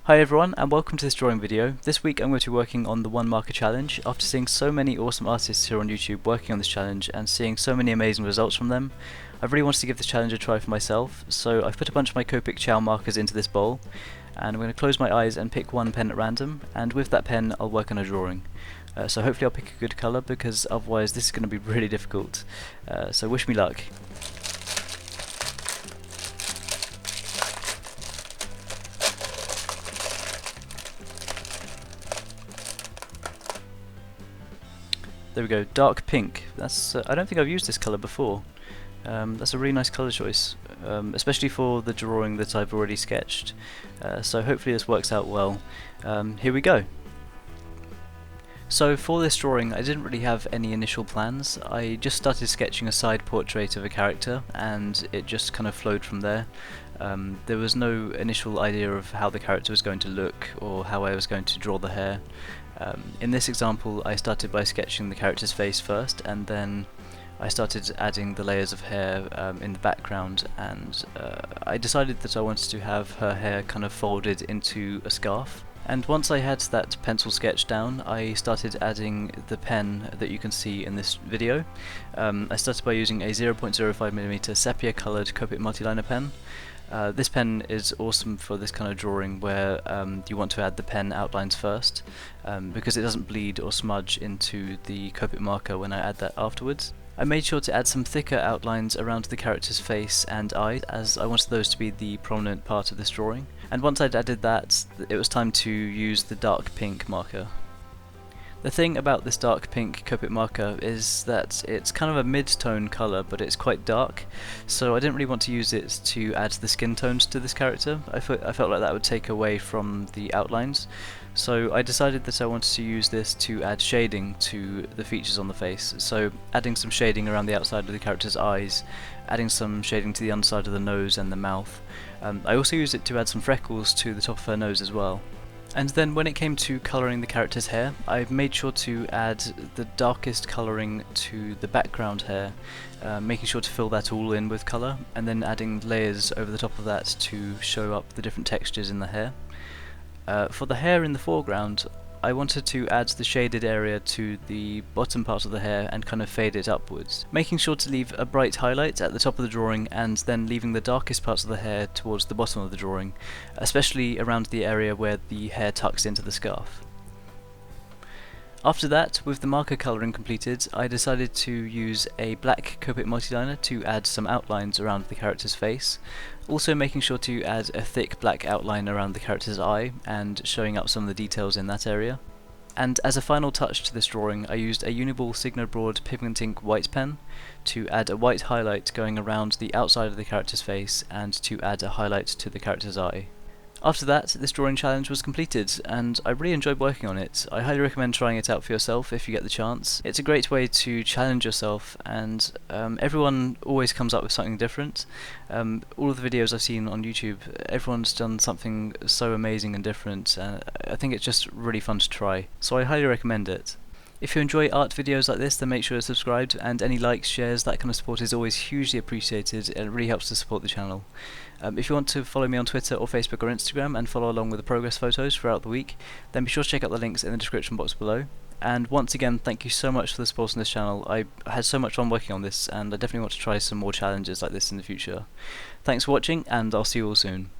Hi everyone and welcome to this drawing video. This week I'm going to be working on the one marker challenge. After seeing so many awesome artists here on YouTube working on this challenge and seeing so many amazing results from them, I've really wanted to give this challenge a try for myself, so I've put a bunch of my Copic markers into this bowl and I'm going to close my eyes and pick one pen at random, and with that pen I'll work on a drawing. So hopefully I'll pick a good colour, because otherwise this is going to be really difficult. So wish me luck. There we go, dark pink. That's I don't think I've used this colour before. That's a really nice colour choice, especially for the drawing that I've already sketched. So hopefully this works out well. Here we go. So for this drawing I didn't really have any initial plans. I just started sketching a side portrait of a character and it just kind of flowed from there. There was no initial idea of how the character was going to look or how I was going to draw the hair. In this example I started by sketching the character's face first, and then I started adding the layers of hair in the background, and I decided that I wanted to have her hair kind of folded into a scarf. And once I had that pencil sketch down, I started adding the pen that you can see in this video. I started by using a 0.05mm sepia coloured Copic multiliner pen. This pen is awesome for this kind of drawing where you want to add the pen outlines first, because it doesn't bleed or smudge into the Copic marker when I add that afterwards. I made sure to add some thicker outlines around the character's face and eyes, as I wanted those to be the prominent part of this drawing. And once I'd added that, it was time to use the dark pink marker. The thing about this dark pink Copic marker is that it's kind of a mid-tone colour, but it's quite dark, so I didn't really want to use it to add the skin tones to this character. I felt like that would take away from the outlines, so I decided that I wanted to use this to add shading to the features on the face, so adding some shading around the outside of the character's eyes, adding some shading to the underside of the nose and the mouth. I also used it to add some freckles to the top of her nose as well. And then when it came to colouring the character's hair, I made sure to add the darkest colouring to the background hair, making sure to fill that all in with colour, and then adding layers over the top of that to show up the different textures in the hair. For the hair in the foreground, I wanted to add the shaded area to the bottom part of the hair and kind of fade it upwards, making sure to leave a bright highlight at the top of the drawing and then leaving the darkest parts of the hair towards the bottom of the drawing, especially around the area where the hair tucks into the scarf. After that, with the marker colouring completed, I decided to use a black Copic multiliner to add some outlines around the character's face, also making sure to add a thick black outline around the character's eye and showing up some of the details in that area. And as a final touch to this drawing, I used a Uni-ball Signo broad pigment ink white pen to add a white highlight going around the outside of the character's face and to add a highlight to the character's eye. After that, this drawing challenge was completed, and I really enjoyed working on it. I highly recommend trying it out for yourself if you get the chance. It's a great way to challenge yourself, and everyone always comes up with something different. All of the videos I've seen on YouTube, everyone's done something so amazing and different, and I think it's just really fun to try. So I highly recommend it. If you enjoy art videos like this, then make sure you're subscribed, and any likes, shares, that kind of support is always hugely appreciated, and it really helps to support the channel. If you want to follow me on Twitter or Facebook or Instagram and follow along with the progress photos throughout the week, then be sure to check out the links in the description box below. And once again, thank you so much for the support on this channel. I had so much fun working on this, and I definitely want to try some more challenges like this in the future. Thanks for watching, and I'll see you all soon.